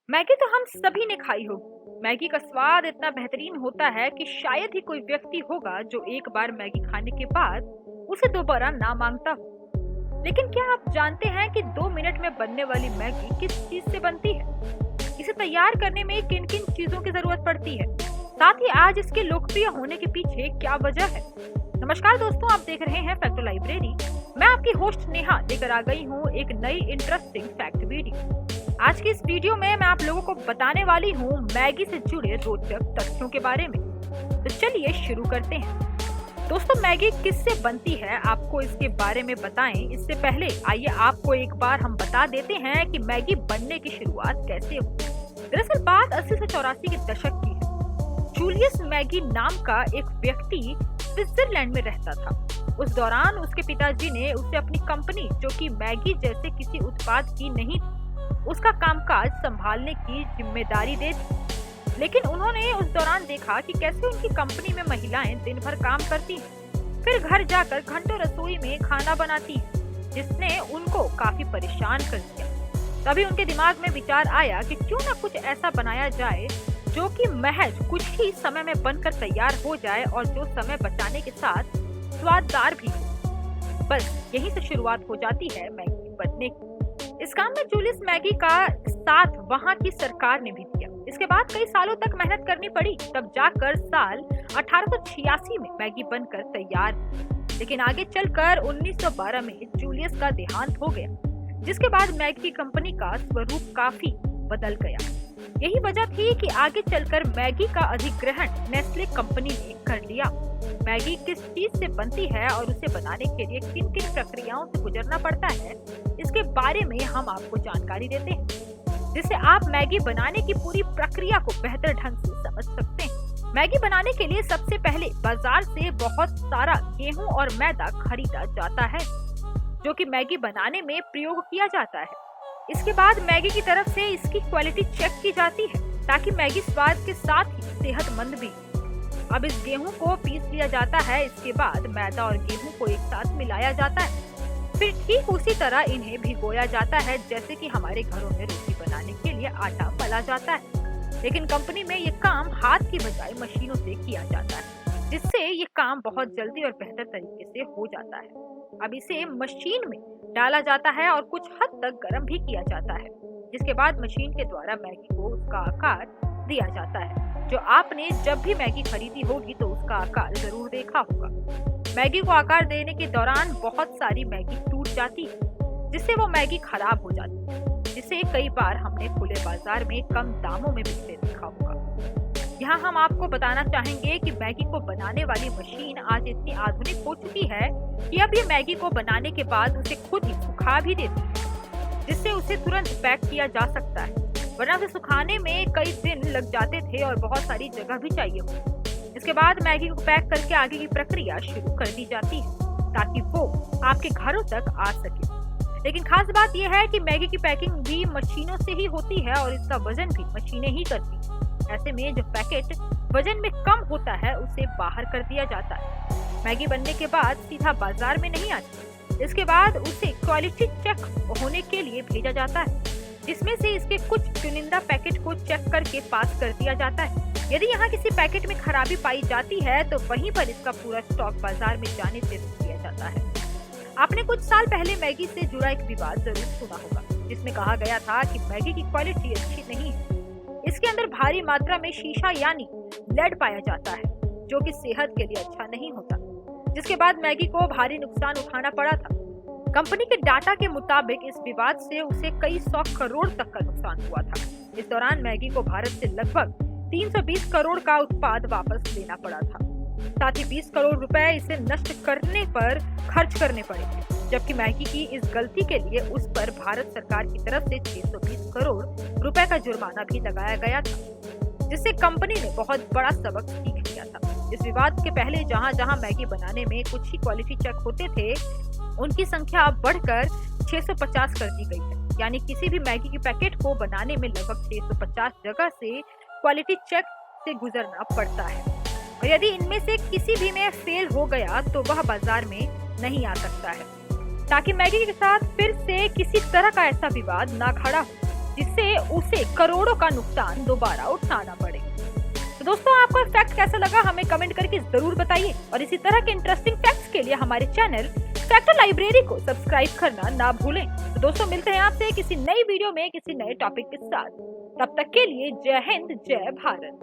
Maggi तो हम सभी ने खाई होगी। मैगी का स्वाद इतना बेहतरीन होता है कि शायद ही कोई व्यक्ति होगा जो एक बार मैगी खाने के बाद उसे दोबारा ना मांगता हो। लेकिन क्या आप जानते हैं कि 2 मिनट में बनने वाली मैगी किस चीज से बनती है? इसे तैयार करने में किन किन चीजों की जरूरत पड़ती है, साथ ही आज इसके लोकप्रिय होने के पीछे क्या वजह है। नमस्कार दोस्तों, आप देख रहे हैं फैक्ट लाइब्रेरी। मैं आपकी होस्ट नेहा लेकर आ गई हूँ एक नई इंटरेस्टिंग फैक्ट वीडियो। आज की इस वीडियो में मैं आप लोगों को बताने वाली हूँ मैगी से जुड़े रोचक तथ्यों के बारे में। तो चलिए शुरू करते हैं। दोस्तों, मैगी किससे बनती है आपको इसके बारे में बताएं इससे पहले आइए आपको एक बार हम बता देते हैं कि मैगी बनने की शुरुआत कैसे हुई। दरअसल बात 80 से 84 के दशक की है। जूलियस मैगी नाम का एक व्यक्ति स्विट्जरलैंड में रहता था। उस दौरान उसके पिताजी ने उसे अपनी कंपनी, जो कि मैगी जैसे किसी उत्पाद की नहीं, उसका कामकाज संभालने की जिम्मेदारी दे दी। लेकिन उन्होंने उस दौरान देखा कि कैसे उनकी कंपनी में महिलाएं दिन भर काम करती हैं, फिर घर जाकर घंटों रसोई में खाना बनाती हैं, जिसने उनको काफी परेशान कर दिया। तभी उनके दिमाग में विचार आया कि क्यों न कुछ ऐसा बनाया जाए जो कि महज कुछ ही समय में बनकर तैयार हो जाए और जो समय बचाने के साथ स्वाददार भी हो। बस यहीं से शुरुआत हो जाती है मैगी बनने की। इस काम में जूलियस मैगी का साथ वहां की सरकार ने भी दिया। इसके बाद कई सालों तक मेहनत करनी पड़ी, तब जाकर साल 1886 में मैगी बनकर तैयार हुई। लेकिन आगे चलकर 1912 में जूलियस का देहांत हो गया, जिसके बाद मैगी कंपनी का स्वरूप काफी बदल गया। यही वजह थी कि आगे चलकर मैगी का अधिग्रहण नेस्ले कंपनी ने कर लिया। मैगी किस चीज से बनती है और उसे बनाने के लिए किन किन प्रक्रियाओं से गुजरना पड़ता है, इसके बारे में हम आपको जानकारी देते हैं, जिससे आप मैगी बनाने की पूरी प्रक्रिया को बेहतर ढंग से समझ सकते हैं। मैगी बनाने के लिए सबसे पहले बाजार से बहुत सारा गेहूं और मैदा खरीदा जाता है, जो कि मैगी बनाने में प्रयोग किया जाता है। इसके बाद मैगी की तरफ से इसकी क्वालिटी चेक की जाती है, ताकि मैगी स्वाद के साथ ही सेहतमंद भी। अब इस गेहूं को पीस लिया जाता है। इसके बाद मैदा और गेहूं को एक साथ मिलाया जाता है। फिर ठीक उसी तरह इन्हें भिगोया जाता है, जैसे कि हमारे घरों में रोटी बनाने के लिए आटा मला जाता है। लेकिन कंपनी में ये काम हाथ की बजाय मशीनों से किया जाता है, जिससे ये काम बहुत जल्दी और बेहतर तरीके से हो जाता है। अब इसे मशीन में डाला जाता है और कुछ हद तक गर्म भी किया जाता है, जिसके बाद मशीन के द्वारा मैगी को उसका आकार दिया जाता है, जो आपने जब भी मैगी खरीदी होगी तो उसका आकार जरूर देखा होगा। मैगी को आकार देने के दौरान बहुत सारी मैगी टूट जाती है, जिससे वो मैगी खराब हो जाती है, जिसे कई बार हमने खुले बाजार में कम दामों में बिकते देखा होगा। यहाँ हम आपको बताना चाहेंगे कि मैगी को बनाने वाली मशीन आज इतनी आधुनिक हो चुकी है कि अब ये मैगी को बनाने के बाद उसे खुद ही सुखा भी देती है, जिससे उसे तुरंत पैक किया जा सकता है। वरना उसे सुखाने में कई दिन लग जाते थे और बहुत सारी जगह भी चाहिए होती। इसके बाद मैगी को पैक करके आगे की प्रक्रिया शुरू कर दी जाती है, ताकि वो आपके घरों तक आ सके। लेकिन खास बात यह है कि मैगी की पैकिंग भी मशीनों से ही होती है और इसका वजन भी मशीनें ही करती हैं। ऐसे में जो पैकेट वजन में कम होता है उसे बाहर कर दिया जाता है। मैगी बनने के बाद सीधा बाजार में नहीं आती। इसके बाद उसे क्वालिटी चेक होने के लिए भेजा जाता है, जिसमें से इसके कुछ चुनिंदा पैकेट को चेक करके पास कर दिया जाता है। यदि यहाँ किसी पैकेट में खराबी पाई जाती है तो वहीं पर इसका पूरा स्टॉक बाजार में जाने से रोक दिया जाता है। आपने कुछ साल पहले मैगी से जुड़ा एक विवाद जरूर सुना होगा, जिसमें कहा गया था कि मैगी की क्वालिटी अच्छी नहीं है। इसके अंदर भारी मात्रा में शीशा यानी लेड पाया जाता है, जो कि सेहत के लिए अच्छा नहीं होता, जिसके बाद मैगी को भारी नुकसान उठाना पड़ा था। कंपनी के डाटा के मुताबिक इस विवाद से उसे कई 100 करोड़ तक का नुकसान हुआ था। इस दौरान मैगी को भारत से लगभग 320 करोड़ का उत्पाद वापस लेना पड़ा था। साथ ही 20 करोड़ रुपए इसे नष्ट करने पर खर्च करने पड़े थे, जबकि मैगी की इस गलती के लिए उस पर भारत सरकार की तरफ से 620 करोड़ रुपए का जुर्माना भी लगाया गया था, जिससे कंपनी ने बहुत बड़ा सबक सीख लिया था। इस विवाद के पहले जहां मैगी बनाने में कुछ ही क्वालिटी चेक होते थे, उनकी संख्या अब बढ़कर 650 कर दी गई है। यानी किसी भी मैगी की पैकेट को बनाने में लगभग 650 जगह से क्वालिटी चेक से गुजरना पड़ता है, और यदि इनमें से किसी भी में फेल हो गया तो वह बाजार में नहीं आ सकता है, ताकि मैगी के साथ फिर से किसी तरह का ऐसा विवाद ना खड़ा हो। जिससे उसे करोड़ों का नुकसान दोबारा उठाना पड़े। तो दोस्तों, आपको फैक्ट कैसा लगा हमें कमेंट करके जरूर बताइए और इसी तरह के इंटरेस्टिंग फैक्ट्स के लिए हमारे चैनल फैक्ट लाइब्रेरी को सब्सक्राइब करना ना भूलें। तो दोस्तों, मिलते हैं आपसे किसी नई वीडियो में किसी नए टॉपिक के साथ। तब तक के लिए जय हिंद, जय भारत।